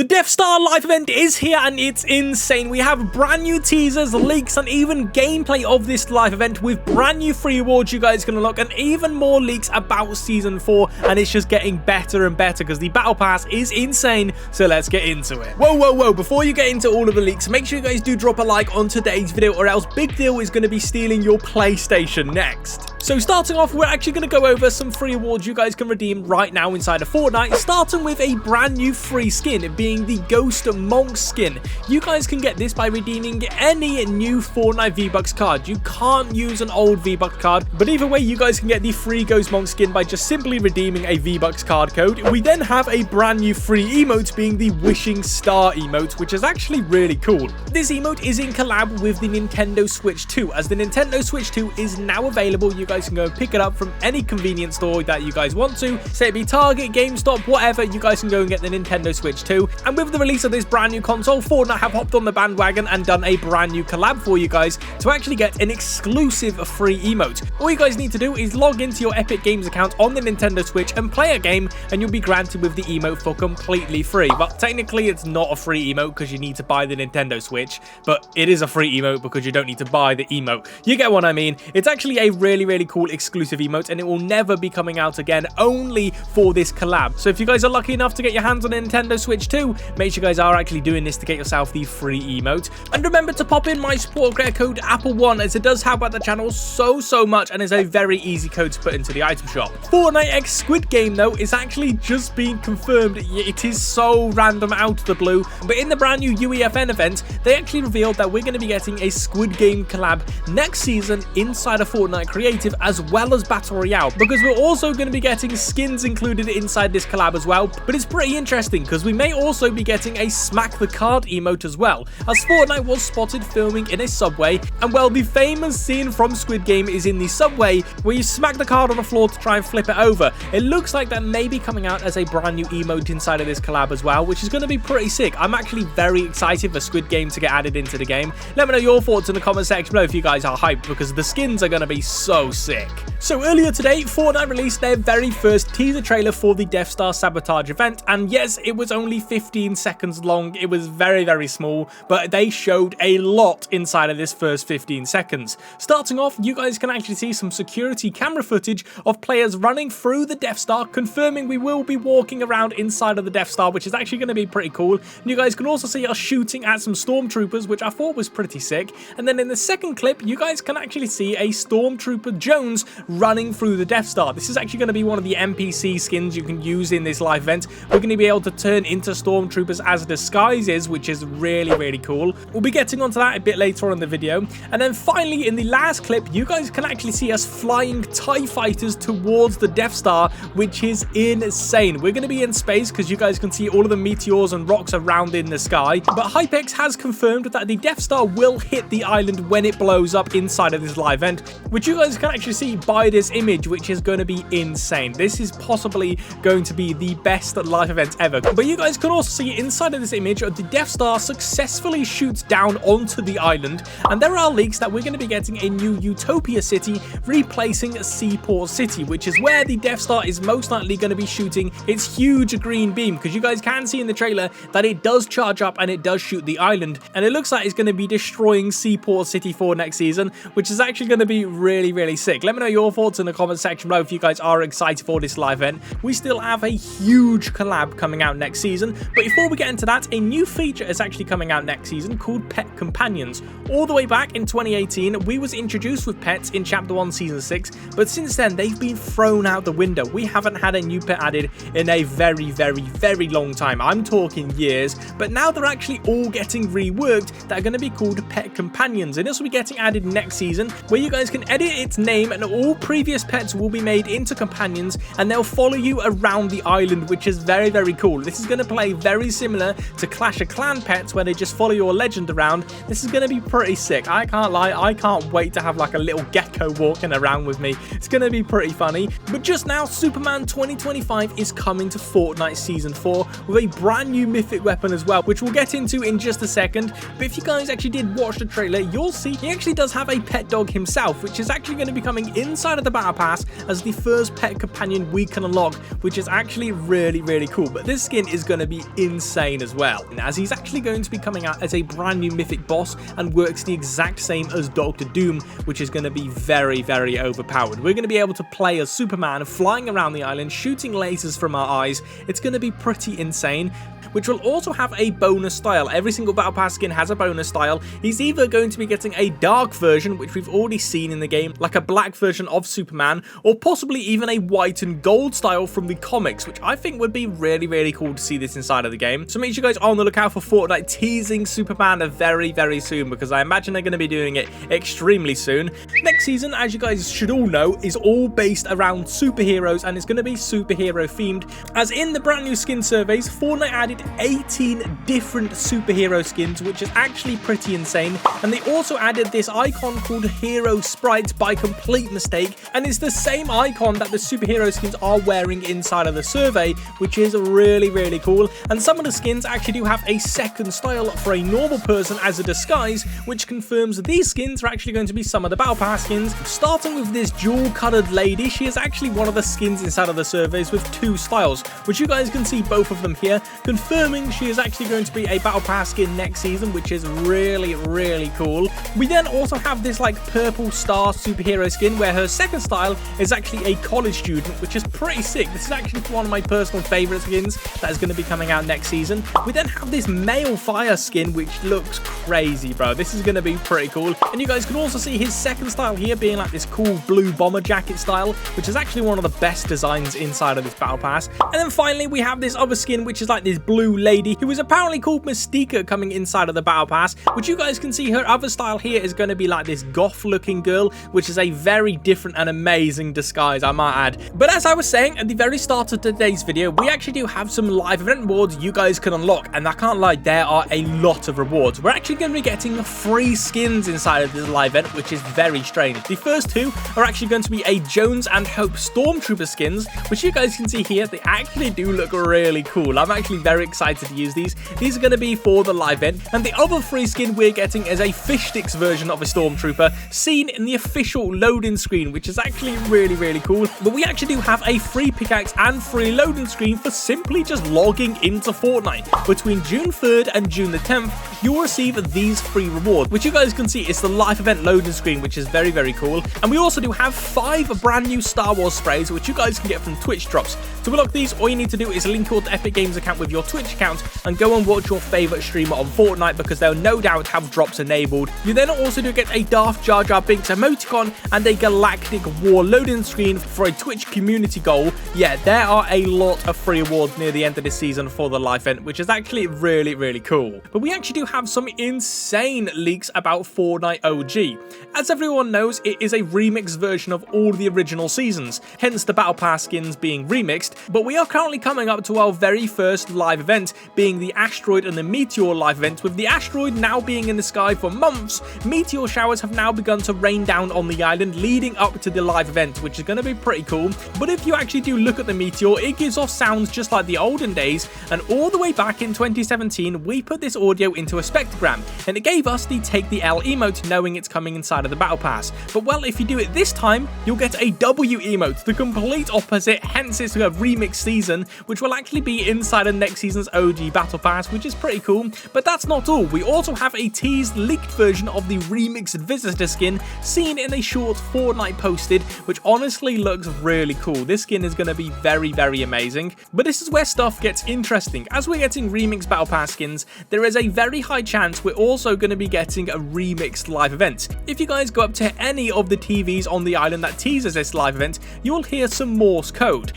The Death Star live event is here and it's insane. We have brand new teasers, leaks, and even gameplay of this live event with brand new free rewards you guys can unlock and even more leaks about Season 4, and it's just getting better and better because the Battle Pass is insane, so let's get into it. Whoa, before you get into all of the leaks, make sure you guys do drop a like on today's video or else Big Deal is going to be stealing your PlayStation next. So starting off, we're actually going to go over some free rewards you guys can redeem right now inside of Fortnite, starting with a brand new free skin, being the Ghost Monk skin. You guys can get this by redeeming any new Fortnite V-Bucks card. You can't use an old V-Bucks card, but either way, you guys can get the free Ghost Monk skin by just simply redeeming a V-Bucks card code. We then have a brand new free emote, being the Wishing Star emote, which is actually really cool. This emote is in collab with the Nintendo Switch 2, as the Nintendo Switch 2 is now available. You guys can go and pick it up from any convenience store that you guys want to, say it be Target, GameStop, whatever. You guys can go and get the Nintendo Switch 2. And with the release of this brand new console, Fortnite have hopped on the bandwagon and done a brand new collab for you guys to actually get an exclusive free emote. All you guys need to do is log into your Epic Games account on the Nintendo Switch and play a game, and you'll be granted with the emote for completely free. But technically it's not a free emote because you need to buy the Nintendo Switch, but it is a free emote because you don't need to buy the emote. You get what I mean? It's actually a really cool exclusive emote, and it will never be coming out again, only for this collab. So if you guys are lucky enough to get your hands on a Nintendo Switch 2, make sure you guys are actually doing this to get yourself the free emote. And remember to pop in my support credit code Apple1, as it does help out the channel so much and is a very easy code to put into the item shop. Fortnite X Squid game though is actually just been confirmed. It is so random out of the blue, but in the brand new UEFN event, they actually revealed that we're going to be getting a Squid Game collab next season inside of Fortnite Creative, as well as Battle Royale, because we're also going to be getting skins included inside this collab as well. But it's pretty interesting because we may also be getting a Smack the Card emote as well, as Fortnite was spotted filming in a subway, and well, the famous scene from Squid Game is in the subway where you smack the card on the floor to try and flip it over. It looks like that may be coming out as a brand new emote inside of this collab as well, which is going to be pretty sick. I'm actually very excited for Squid Game to get added into the game. Let me know your thoughts in the comment section below if you guys are hyped, because the skins are going to be so sick. So earlier today, Fortnite released their very first teaser trailer for the Death Star Sabotage event, and yes, it was only 15 seconds long. It was very small, but they showed a lot inside of this first 15 seconds. Starting off, you guys can actually see some security camera footage of players running through the Death Star, confirming we will be walking around inside of the Death Star, which is actually going to be pretty cool. And you guys can also see us shooting at some stormtroopers, which I thought was pretty sick. And then in the second clip, you guys can actually see a Stormtrooper Jones running through the Death Star. This is actually going to be one of the NPC skins you can use in this live event. We're going to be able to turn into stormtroopers as disguises, which is really cool. We'll be getting onto that a bit later on in the video. And then finally, in the last clip, you guys can actually see us flying TIE fighters towards the Death Star, which is insane. We're going to be in space because you guys can see all of the meteors and rocks around in the sky. But Hypex has confirmed that the Death Star will hit the island when it blows up inside of this live event, which you guys can actually see by this image, which is going to be insane. This is possibly going to be the best live event ever. But you guys can also see inside of this image, the Death Star successfully shoots down onto the island, and there are leaks that we're going to be getting a new Utopia City replacing Seaport City, which is where the Death Star is most likely going to be shooting its huge green beam, because you guys can see in the trailer that it does charge up and it does shoot the island, and it looks like it's going to be destroying Seaport City for next season, which is actually going to be really sick. Let me know your thoughts in the comment section below if you guys are excited for this live event. We still have a huge collab coming out next season, but before we get into that, a new feature is actually coming out next season called Pet Companions. All the way back in 2018, we was introduced with pets in Chapter 1 Season 6, but since then they've been thrown out the window. We haven't had a new pet added in a very long time. I'm talking years, but now they're actually all getting reworked. They're going to be called Pet Companions, and this will be getting added next season, where you guys can edit its name and all previous pets will be made into companions, and they'll follow you around the island, which is very cool. This is going to play very similar to Clash of Clan pets, where they just follow your legend around. This is going to be pretty sick. I can't lie, I can't wait to have like a little gecko walking around with me. It's going to be pretty funny. But just now, Superman 2025 is coming to Fortnite Season 4 with a brand new mythic weapon as well, which we'll get into in just a second. But if you guys actually did watch the trailer, you'll see he actually does have a pet dog himself, which is actually going to be be coming inside of the Battle Pass as the first pet companion we can unlock, which is actually really cool. But this skin is going to be insane as well, as he's actually going to be coming out as a brand new mythic boss and works the exact same as Dr. Doom, which is going to be very overpowered. We're going to be able to play as Superman, flying around the island, shooting lasers from our eyes. It's going to be pretty insane, which will also have a bonus style. Every single Battle Pass skin has a bonus style. He's either going to be getting a dark version, which we've already seen in the game, like a black version of Superman, or possibly even a white and gold style from the comics, which I think would be really cool to see this inside of the game. So make sure you guys are on the lookout for Fortnite teasing Superman very soon, because I imagine they're going to be doing it extremely soon. Next season, as you guys should all know, is all based around superheroes, and it's going to be superhero themed, as in the brand new skin surveys, Fortnite added 18 different superhero skins, which is actually pretty insane. And they also added this icon called Hero Sprites by complete mistake, and it's the same icon that the superhero skins are wearing inside of the survey, which is really cool. And some of the skins actually do have a second style for a normal person as a disguise, which confirms these skins are actually going to be some of the Battle Pass skins. Starting with this jewel-colored lady, she is actually one of the skins inside of the surveys with two styles, which you guys can see both of them here, confirming she is actually going to be a Battle Pass skin next season, which is really cool. We then also have this like purple star superhero skin, where her second style is actually a college student, which is pretty sick. This is actually one of my personal favorite skins that is going to be coming out next season. We then have this male fire skin, which looks crazy, bro. This is going to be pretty cool. And you guys can also see his second style here being like this cool blue bomber jacket style, which is actually one of the best designs inside of this Battle Pass. And then finally, we have this other skin, which is like this blue lady, who is apparently called Mystica, coming inside of the Battle Pass, which you guys can see her other style here is going to be like this goth looking girl, which is a very different and amazing disguise, I might add. But as I was saying at the very start of today's video, we actually do have some live event rewards you guys can unlock, and I can't lie, there are a lot of rewards. We're actually going to be getting free skins inside of this live event, which is very strange. The first two are actually going to be a Jones and Hope Stormtrooper skins, which you guys can see here. They actually do look really cool. I'm actually very excited to use these. These are going to be for the live event. And the other free skin we're getting is a fish sticks version of a Stormtrooper seen in the official loading screen, which is actually really cool. But we actually do have a free pickaxe and free loading screen for simply just logging into Fortnite. Between June 3rd and June the 10th, you'll receive these free rewards, which you guys can see is the live event loading screen, which is very cool. And we also do have 5 brand new Star Wars sprays, which you guys can get from Twitch drops. To unlock these, all you need to do is link your Epic Games account with your Twitch account and go and watch your favorite streamer on Fortnite, because they'll no doubt have drops enabled. You then also do get a Darth Jar Jar Binks emoticon and a Galactic War loading screen for a Twitch community goal. Yeah, there are a lot of free awards near the end of this season for the live event, which is actually really cool. But we actually do have some insane leaks about Fortnite OG. As everyone knows, it is a remixed version of all the original seasons, hence the Battle Pass skins being remixed. But we are currently coming up to our very first live event, being the Asteroid and the Meteor live event. With the asteroid now being in the sky for months, meteor showers have now begun to rain down on the island leading up to the live event, which is going to be pretty cool. But if you actually do look at the meteor, it gives off sounds just like the olden days, and all the way back in 2017 we put this audio into a spectrogram and it gave us the Take the L emote, knowing it's coming inside of the Battle Pass. But well, if you do it this time, you'll get a W emote, the complete opposite, hence it's a remix season, which will actually be inside of next season's OG Battle Pass, which is pretty cool. But that's not all. We also have a teased leaked version of the remixed visitor skin seen in a short Fortnite posted, which honestly looks really cool. This skin is going to be very amazing. But this is where stuff gets interesting. As we're getting remixed Battle Pass skins, there is a very high chance we're also going to be getting a remixed live event. If you guys go up to any of the TVs on the island that teases this live event, you'll hear some Morse code.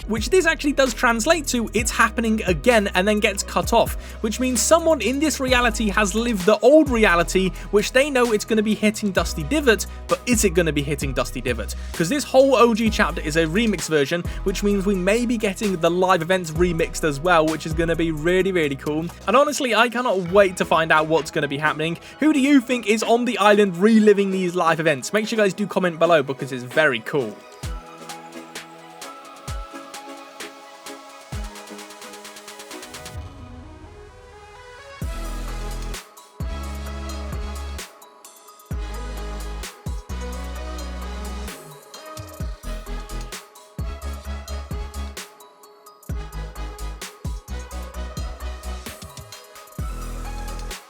Which this actually does translate to it's happening again and then gets cut off, which means someone in this reality has lived the old reality, which they know it's going to be hitting Dusty Divot, but is it going to be hitting Dusty Divot? Because this whole OG chapter is a remix version, which means we may be getting the live events remixed as well, which is going to be really cool. And honestly, I cannot wait to find out what's going to be happening. Who do you think is on the island reliving these live events? Make sure you guys do comment below, because it's very cool.